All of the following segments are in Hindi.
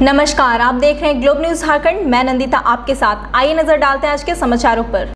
नमस्कार, आप देख रहे हैं ग्लोब न्यूज झारखंड। मैं नंदिता आपके साथ। आइए नजर डालते हैं आज के समाचारों पर।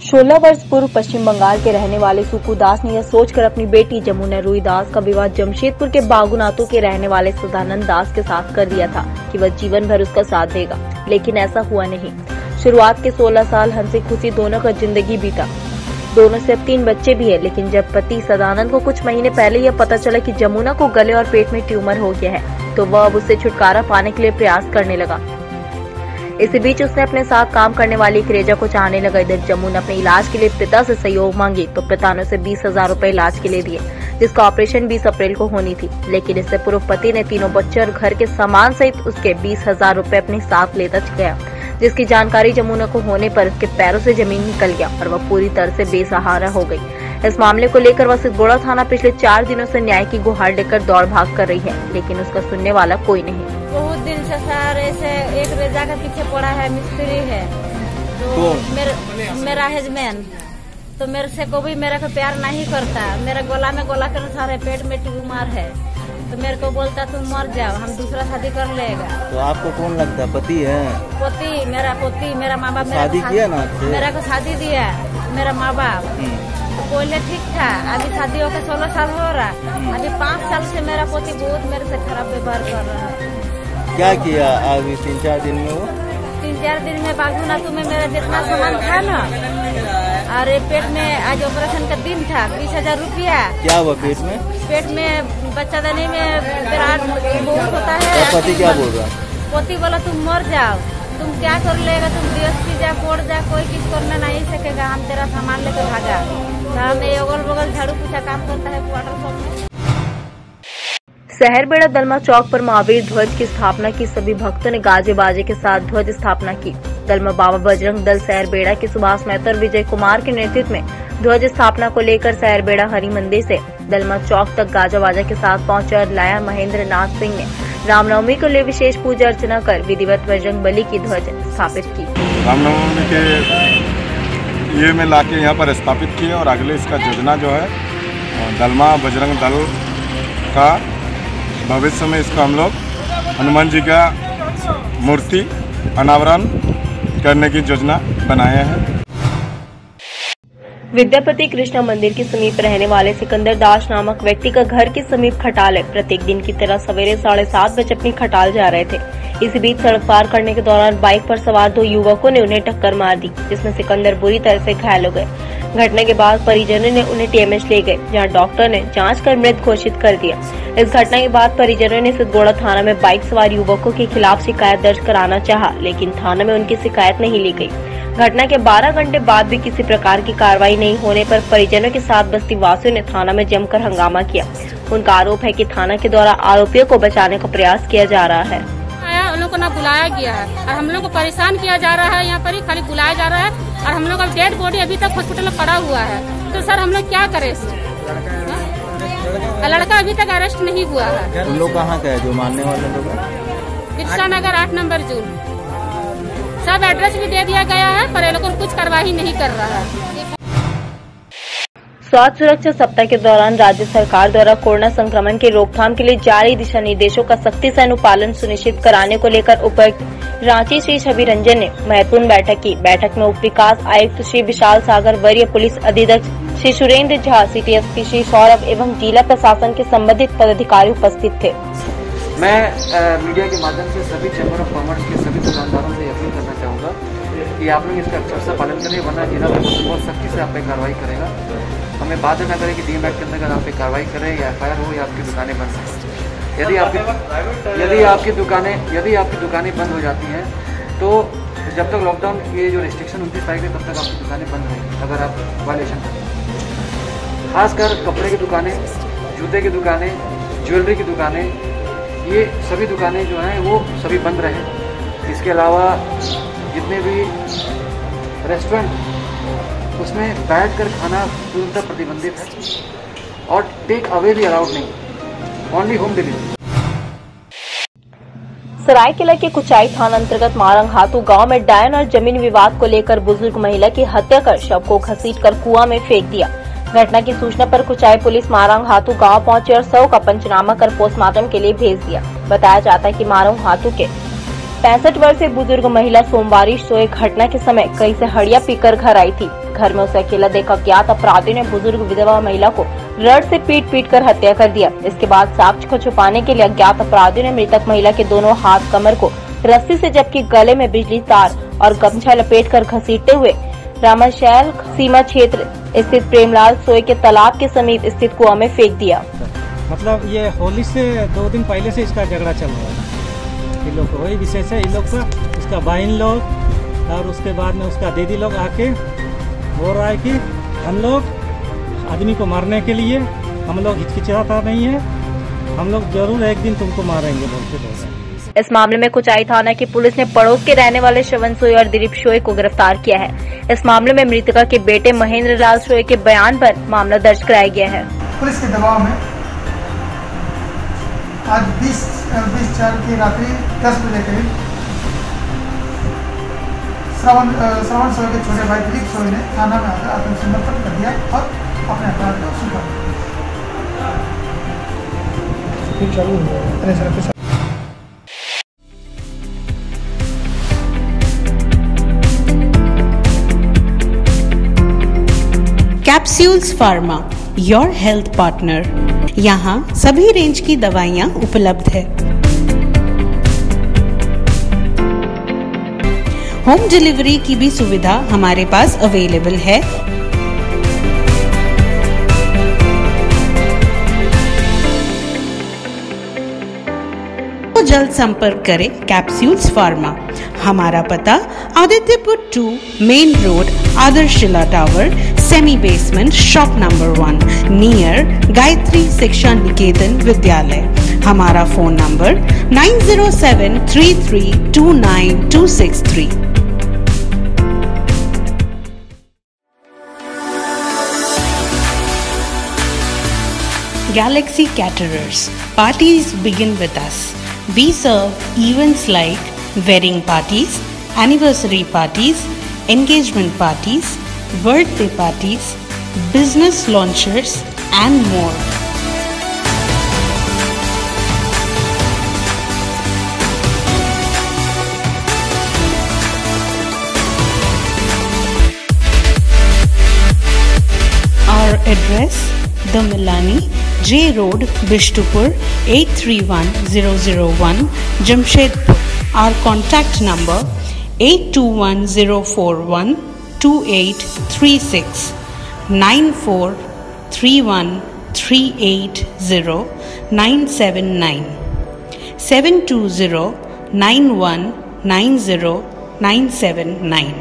16 वर्ष पूर्व पश्चिम बंगाल के रहने वाले सुकू दास ने यह सोचकर अपनी बेटी जमुना रुई दास का विवाह जमशेदपुर के बागुनाथों के रहने वाले सदानंद दास के साथ कर दिया था कि वह जीवन भर उसका साथ देगा, लेकिन ऐसा हुआ नहीं। शुरुआत के 16 साल हंसी खुशी दोनों का जिंदगी बीता। दोनों से अब 3 बच्चे भी है, लेकिन जब पति सदानंद को कुछ महीने पहले यह पता चला कि जमुना को गले और पेट में ट्यूमर हो गया है, तो वह अब उससे छुटकारा पाने के लिए प्रयास करने लगा। इसी बीच उसने अपने साथ काम करने वाली एक रेजा को चाहने लगा। इधर जमुना अपने इलाज के लिए पिता से सहयोग मांगी तो पिता ने उसे 20,000 रूपए इलाज के लिए दिए, जिसका ऑपरेशन 20 अप्रैल को होनी थी। लेकिन इससे पूर्व पति ने तीनों बच्चे और घर के सामान सहित उसके 20,000 रूपए अपने साथ लेता गया, जिसकी जानकारी जमुना को होने पर उसके पैरों से जमीन निकल गया और वह पूरी तरह से बेसहारा हो गई। इस मामले को लेकर वह सिद्धगोड़ा थाना पिछले 4 दिनों से न्याय की गुहार लेकर दौड़ भाग कर रही है, लेकिन उसका सुनने वाला कोई नहीं। बहुत दिन से सर ऐसे एक रेजा के पीछे पड़ा है, मिस्त्री है तो मेरा हस्बैंड तो मेरे से कोई मेरे को प्यार नहीं करता। मेरा गोला में गोला के अनुसार है, पेट में ट्यूमर है, तो मेरे को बोलता तुम मर जाओ, हम दूसरा शादी कर लेगा। तो आपको कौन लगता है? पति है? पोती मेरा माँ बाप शादी किया ना? मेरा को शादी दिया मेरा माँ बाप। पहले ठीक था, अभी शादी होकर 16 साल हो रहा। अभी 5 साल से मेरा पोती बहुत मेरे से खराब व्यवहार कर रहा है। क्या किया अभी 3-4 दिन में? वो 3-4 दिन में बागुनाथू में मेरा जितना सामान था ना, और पेट में आज ऑपरेशन का दिन था, 20,000 रुपया। क्या हुआ पेट में? पेट में बच्चा देने में विराट बहुत होता है। तो पति क्या बोल रहा? पोती बोला तुम मर जाओ, तुम क्या कर लेगा, तुम DSP जा, कोर्ट जा, कोई किस करना नहीं सकेगा, हम तेरा सामान लेकर भागा। तो हमें अगल बगल झाड़ू पोछा काम करता है क्वार्टर शॉप में। सहरबेड़ा दलमा चौक पर महावीर ध्वज की स्थापना की। सभी भक्तों ने गाजे बाजे के साथ ध्वज स्थापना की। दलमा बाबा बजरंग दल सहरबेड़ा के सुभाष मेहता और विजय कुमार के नेतृत्व में ध्वज स्थापना को लेकर सहरबेड़ा हरि मंदिर से दलमा चौक तक गाजा बाजा के साथ पहुंचे और लाया महेंद्र नाथ सिंह ने रामनवमी को लिए विशेष पूजा अर्चना कर विधिवत बजरंग बली की ध्वज स्थापित की। रामनवमी के ये में लाके यहाँ पर स्थापित किए और अगले इसका योजना जो है दलमा बजरंग दल का भविष्य में इसको हम लोग हनुमान जी का मूर्ति अनावरण करने की योजना बनाए हैं। विद्यापति कृष्णा मंदिर के समीप रहने वाले सिकंदर दास नामक व्यक्ति का घर के समीप खटाल है। प्रत्येक दिन की तरह सवेरे 7:30 बजे अपनी खटाल जा रहे थे। इसी बीच सड़क पार करने के दौरान बाइक पर सवार 2 युवकों ने उन्हें टक्कर मार दी, जिसमें सिकंदर बुरी तरह से घायल हो गए। घटना के बाद परिजनों ने उन्हें TMH ले गए, जहां डॉक्टर ने जांच कर मृत घोषित कर दिया। इस घटना के बाद परिजनों ने सिद्धगोड़ा थाना में बाइक सवार युवकों के खिलाफ शिकायत दर्ज कराना चाहा, लेकिन थाना में उनकी शिकायत नहीं ली गई। घटना के 12 घंटे बाद भी किसी प्रकार की कार्रवाई नहीं होने पर परिजनों के साथ बस्ती वासियों ने थाना में जमकर हंगामा किया। उनका आरोप है कि थाना के द्वारा आरोपियों को बचाने का प्रयास किया जा रहा है। उन लोग को ना बुलाया गया है और हम लोग को परेशान किया जा रहा है। यहाँ पर ही खाली बुलाया जा रहा है और हम लोग का डेड बॉडी अभी तक हॉस्पिटल में पड़ा हुआ है। तो सर हम लोग क्या करें? लड़का अभी तक अरेस्ट नहीं हुआ है। उन लोग कहाँ का है जो मानने वाले लोग? बिरसा नगर 8 नंबर जून। सब एड्रेस भी दे दिया गया है, पर ये लोग कुछ कार्रवाई नहीं कर रहा है। स्वास्थ्य सुरक्षा सप्ताह के दौरान राज्य सरकार द्वारा कोरोना संक्रमण के रोकथाम के लिए जारी दिशा निर्देशों का सख्ती से अनुपालन सुनिश्चित कराने को लेकर उपायुक्त रांची श्री छवि रंजन ने महत्वपूर्ण बैठक की। बैठक में उप विकास आयुक्त श्री विशाल सागर, वरीय पुलिस अधीक्षक श्री सुरेंद्र झा, सिटी SP श्री सौरभ एवं जिला प्रशासन के संबंधित पदाधिकारी उपस्थित थे। मैं मीडिया के माध्यम से सभी चैम्बर ऑफ कॉमर्स के सभी दुकानदारों से अपील करना चाहूँगा कि आप लोग इसका अक्षरशः पालन करें, वरना जिला प्रशासन बहुत सख्ती से आप पे कार्रवाई करेगा। हमें बाध्य न करें कि DMAT के अंतर्गत आप पे कार्रवाई करें या FIR हो या आपकी दुकानें बंद हो। यदि आपकी दुकानें बंद हो जाती हैं तो जब तक लॉकडाउन ये जो रिस्ट्रिक्शन 29 तारीख है तब तक आपकी दुकानें बंद रहेंगी, अगर आप वायलेशन करें। खासकर कपड़े की दुकानें, जूते की दुकानें, ज्वेलरी की दुकानें, ये सभी दुकानें जो हैं वो सभी बंद रहें। इसके अलावा जितने भी रेस्टोरेंट उसमें बैठकर खाना पूर्णतः प्रतिबंधित है और टेक अवे भी अलाउड नहीं, ओनली होम डिलीवरी। सरायकेला के कुचाई थाना अंतर्गत मारंगहातू गांव में डायन और जमीन विवाद को लेकर बुजुर्ग महिला की हत्या कर शव को घसीटकर कुआं में फेंक दिया। घटना की सूचना पर कुचाई पुलिस मारंग हाथू गांव पहुंची और शव का पंचनामा कर पोस्टमार्टम के लिए भेज दिया। बताया जाता है कि मारंग हाथू के 65 वर्षीय बुजुर्ग महिला सोमवारी सोए घटना के समय कहीं से हड़िया पीकर घर आई थी। घर में उसे अकेला देख अज्ञात अपराधियों ने बुजुर्ग विधवा महिला को रड से पीट कर हत्या कर दिया। इसके बाद साक्ष्य को छुपाने के लिए अज्ञात अपराधियों ने मृतक महिला के दोनों हाथ कमर को रस्सी से जबकि गले में बिजली तार और गमछा लपेट कर घसीटते हुए रामाशैल सीमा क्षेत्र स्थित प्रेमलाल सोय के तालाब के समीप स्थित कुआं में फेंक दिया। मतलब ये होली से 2 दिन पहले से इसका झगड़ा चल रहा है। इन लोग वही विशेष है, इन लोग का उसका बहन लोग और उसके बाद में उसका दीदी लोग आके बोल रहा है कि हम लोग आदमी को मारने के लिए हम लोग हिचकिचाता नहीं है, हम लोग जरूर एक दिन तुमको मारेंगे बोलते थे। इस मामले में कुचाई थाना की पुलिस ने पड़ोस के रहने वाले श्रवण सोय और दिलीप सोय को गिरफ्तार किया है। इस मामले में मृतका के बेटे महेंद्र लाल सोय के बयान पर मामला दर्ज कराया गया है। पुलिस के दबाव में आज 20/4 की रात्रि 10 बजे करीब श्रवण सोय के छोटे भाई दिलीप सोय ने थाना में आकर आत्मसमर्पण कर दिया और अपने अपराध को स्वीकार किया। Capsules pharma, your health partner. यहाँ सभी रेंज की दवाइयाँ उपलब्ध है। होम डिलीवरी की भी सुविधा हमारे पास अवेलेबल है। तो जल्द संपर्क करें कैप्सूल्स फार्मा। हमारा पता Adityapur 2 main road, Adarshila tower, semi basement, shop number 1 near Gayatri Shiksha Niketan Vidyalaya. हमारा phone number 9073329263। Galaxy Caterers. Parties begin with us. We serve events like wedding parties, anniversary parties, engagement parties, birthday parties, business launches, and more. Our address: The Milani, J Road, Bishtupur, 831001, Jamshedpur. Our contact number: 821041 2836 9431380979 7209190979.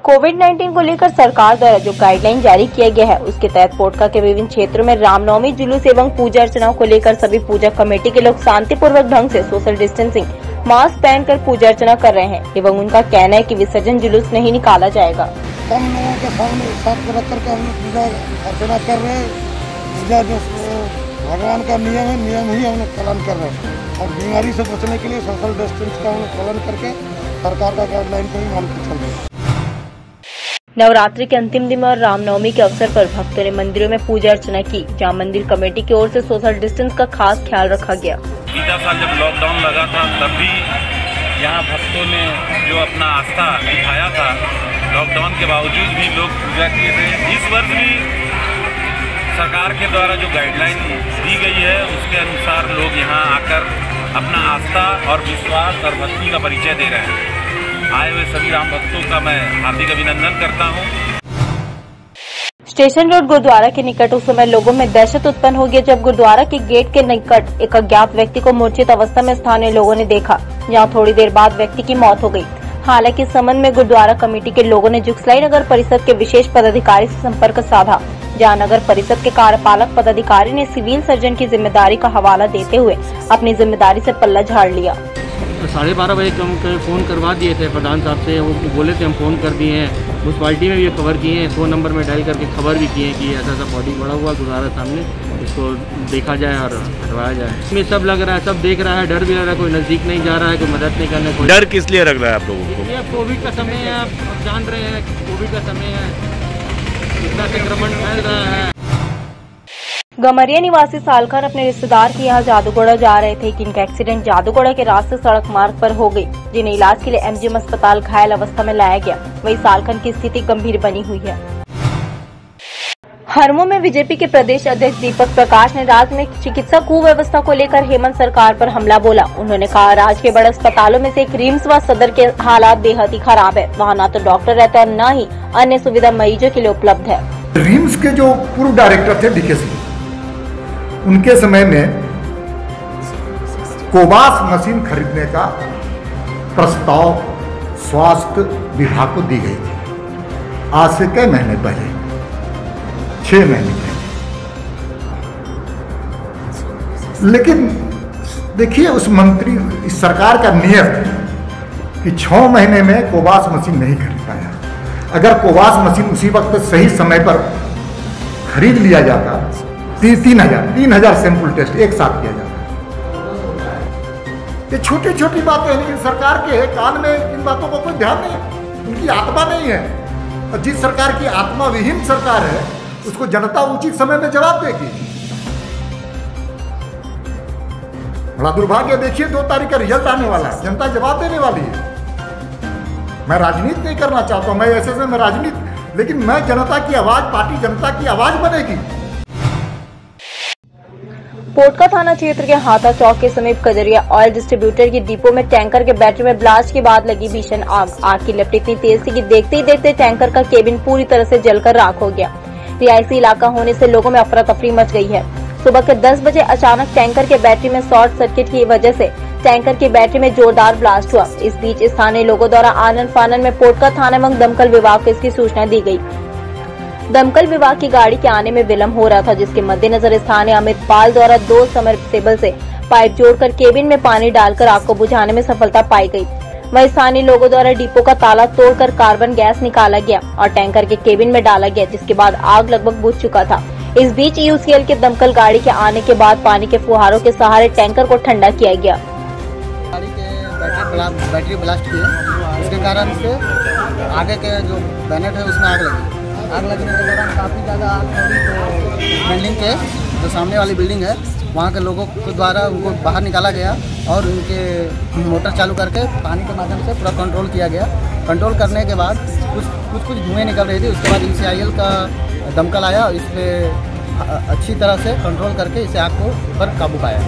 कोविड-19 को लेकर सरकार द्वारा जो गाइडलाइन जारी किया गया है, उसके तहत पोटका के विभिन्न क्षेत्रों में रामनवमी जुलूस एवं पूजा अर्चनाओं को लेकर सभी पूजा कमेटी के लोग शांतिपूर्वक ढंग से सोशल डिस्टेंसिंग, मास्क पहनकर पूजा अर्चना कर रहे हैं एवं उनका कहना है कि विसर्जन जुलूस नहीं निकाला जाएगा। हम लोगों के सामने साथ रख करके हम पूजा अर्चना कर रहे हैं। पूजा जो भगवान का नियम है, नियम ही हम लोग पालन कर रहे हैं और बीमारी से बचने के लिए सोशल डिस्टेंस का हम लोग पालन करके सरकार का गाइडलाइन को ही मान के चल रहे हैं। नवरात्रि के अंतिम दिन और रामनवमी के अवसर पर भक्तों ने मंदिरों में पूजा अर्चना की, जहां मंदिर कमेटी की ओर से सोशल डिस्टेंस का खास ख्याल रखा गया। बीता साल जब लॉकडाउन लगा था तब भी यहाँ भक्तों ने जो अपना आस्था दिखाया था, लॉकडाउन के बावजूद भी लोग पूजा किए थे। इस वर्ष भी सरकार के द्वारा जो गाइडलाइन दी गई है उसके अनुसार लोग यहाँ आकर अपना आस्था और विश्वास और भक्ति का परिचय दे रहे हैं। आए हुए सभी राम भक्तों का मैं हार्दिक अभिनंदन करता हूँ। स्टेशन रोड गुरुद्वारा के निकट उस समय लोगों में दहशत उत्पन्न हो गई जब गुरुद्वारा के गेट के निकट एक अज्ञात व्यक्ति को मूर्छित अवस्था में स्थानीय लोगों ने देखा, जहां थोड़ी देर बाद व्यक्ति की मौत हो गई। हालांकि इस संबंध में गुरुद्वारा कमेटी के लोगों ने जुगसलाई नगर परिषद के विशेष पदाधिकारी से संपर्क साधा, जहां नगर परिषद के कार्यपालक पदाधिकारी ने सिविल सर्जन की जिम्मेदारी का हवाला देते हुए अपनी जिम्मेदारी से पल्ला झाड़ लिया। 12:30 बजे हम फ़ोन करवा दिए थे प्रधान साहब से, वो बोले थे हम फ़ोन कर दिए हैं, म्यूनसिपाल्टी में भी ये खबर किए हैं, 100 नंबर में डायल करके खबर भी किए हैं कि ऐसा ऐसा बॉडी पड़ा हुआ गुरुद्वारा सामने, इसको देखा जाए और हटवाया जाए। इसमें सब लग रहा है, सब देख रहा है, डर भी लग रहा है, कोई नज़दीक नहीं जा रहा है, कोई मदद नहीं करने। कोई डर किस लिए लग रहा है आप लोगों को? ये कोविड का समय है, आप जान रहे हैं कोविड का समय है, इतना संक्रमण फैल रहा है। गमरिया निवासी सालखन अपने रिश्तेदार के यहाँ जादूगोड़ा जा रहे थे कि इनका एक्सीडेंट जादूगोड़ा के रास्ते सड़क मार्ग पर हो गई, जिन्हें इलाज के लिए एमजीएम अस्पताल घायल अवस्था में लाया गया। वहीं सालखन की स्थिति गंभीर बनी हुई है। हरमो में बीजेपी के प्रदेश अध्यक्ष दीपक प्रकाश ने राज्य में चिकित्सा कुव्यवस्था को लेकर हेमंत सरकार पर हमला बोला। उन्होंने कहा, राज्य के बड़े अस्पतालों में से एक रिम्स व सदर के हालात बेहद ही खराब है, वहाँ न तो डॉक्टर रहता है न ही अन्य सुविधा मरीजों के लिए उपलब्ध है। रिम्स के जो पूर्व डायरेक्टर थे डीके सिंह, उनके समय में कोबास मशीन खरीदने का प्रस्ताव स्वास्थ्य विभाग को दी गई थी। आज से कई महीने पहले, 6 महीने पहले। लेकिन देखिए उस मंत्री, इस सरकार का नियत कि 6 महीने में कोबास मशीन नहीं खरीद पाया। अगर कोबास मशीन उसी वक्त सही समय पर खरीद लिया जाता, 3,000 सैंपल टेस्ट एक साथ किया जाता। ये छोटी छोटी बातें हैं, लेकिन सरकार के कान में इन बातों को कोई ध्यान नहीं, उनकी आत्मा नहीं है। और जिस सरकार की आत्मा विहीन सरकार है, उसको जनता उचित समय में जवाब देगी। बड़ा दुर्भाग्य, देखिए 2 तारीख का रिजल्ट आने वाला है, जनता जवाब देने वाली है। मैं राजनीति नहीं करना चाहता हूं, मैं ऐसे में राजनीति, लेकिन मैं जनता की आवाज, पार्टी जनता की आवाज बनेगी। पोटका थाना क्षेत्र के हाथा चौक के समीप कजरिया ऑयल डिस्ट्रीब्यूटर की डिपो में टैंकर के बैटरी में ब्लास्ट के बाद लगी भीषण आग। आग की लपट इतनी तेज थी कि देखते ही देखते टैंकर का केबिन पूरी तरह से जलकर राख हो गया। रिहायशी इलाका होने से लोगों में अफरा तफरी मच गई है। सुबह के 10 बजे अचानक टैंकर के बैटरी में शॉर्ट सर्किट की वजह से टैंकर की बैटरी में जोरदार ब्लास्ट हुआ। इस बीच स्थानीय लोगों द्वारा आनन फानन में पोटका थाना एवं दमकल विभाग को इसकी सूचना दी गई। दमकल विभाग की गाड़ी के आने में विलंब हो रहा था, जिसके मद्देनजर स्थानीय अमित पाल द्वारा 2 सबमर्सिबल से पाइप जोड़कर केबिन में पानी डालकर आग को बुझाने में सफलता पाई गई। वहीं स्थानीय लोगों द्वारा डिपो का ताला तोड़कर कार्बन गैस निकाला गया और टैंकर के केबिन में डाला गया, जिसके बाद आग लगभग बुझ चुका था। इस बीच यूसीएल के दमकल गाड़ी के आने के बाद पानी के फुहारों के सहारे टैंकर को ठंडा किया गया। गाड़ी के बैटरी ब्लास्ट किए, इसके कारण से आगे के जो बैनेट है उसमें आग लगी। आग लगने के दौरान काफ़ी ज़्यादा आग लगी, तो बिल्डिंग के जो सामने वाली बिल्डिंग है वहाँ के लोगों के द्वारा उनको बाहर निकाला गया और उनके मोटर चालू करके पानी के माध्यम से पूरा कंट्रोल किया गया। कंट्रोल करने के बाद कुछ धुएँ निकल रही थी। उसके बाद ECIL का दमकल आया और इस पर अच्छी तरह से कंट्रोल करके इसे आग को ऊपर काबू पाया।